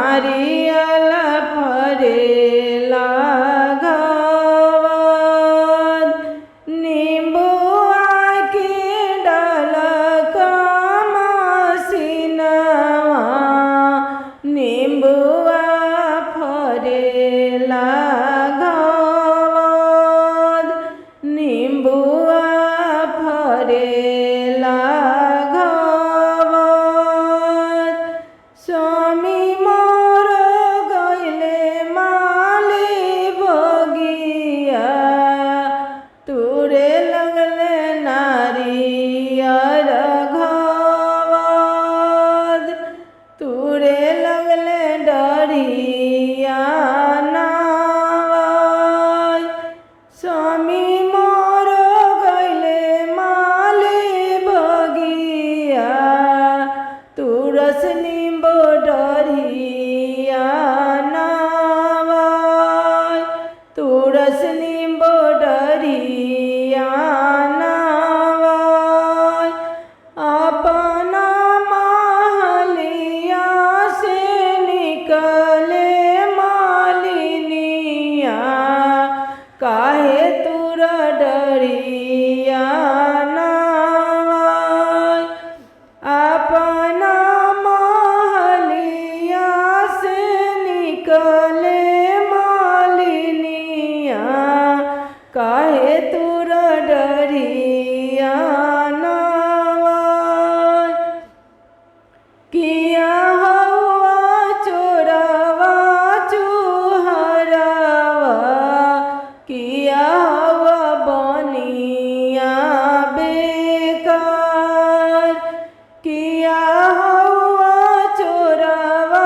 नारियल फरेला घावद नींबुआ के डलका मसीनवा नींबुआ फरेला घावद नींबुआ फरेला घावद स्वामी मोर गइले माली बगिया तुरे लगले नारियर घावद तुरे लगले डरिया नावद स्वामी मोर गइले माली बगिया तुरस नींबो डरिया नावद तुरस नींबो डरिया नावद अपना महलिया से निकले मालिनिया काहे तुर डरिया नावद अपना महलिया से निकले मालिनिया काहे तुर डरिया नावद किया हवा चोरवा चूहरवा किया हवा बनिया बेकार किया हवा चोरवा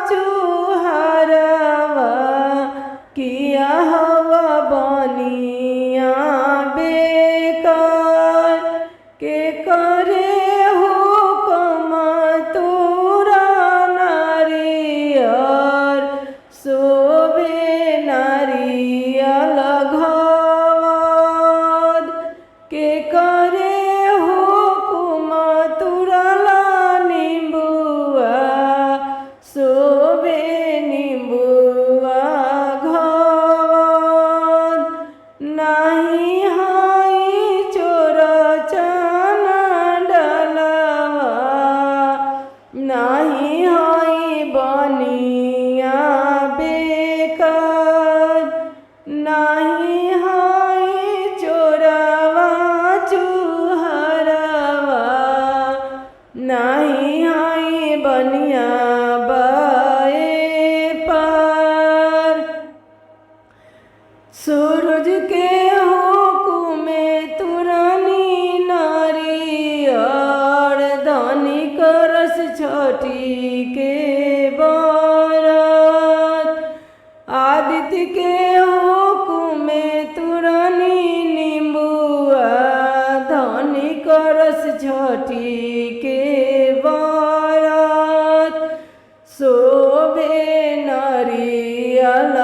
चूहरवा किया हवा बनिया बेकार के करे हुक्म तोरा नारियर शोभे नारियल घावद के करे हुक्म तुरला नींबुआ शोभे नींबुआ घावद नाही हाई चोर चन डलवा नाही हाई बनिया बेकार नाही हाई चोरवा चूहरवा नाही हाई बनिया बाए पार सूरज के हुक्मे तुरनी नारियर धनी करस छठी के बरत आदित्य के हुक्मे तुरनी नींबुआ धनी करस छठी के बरत शोभे नारियल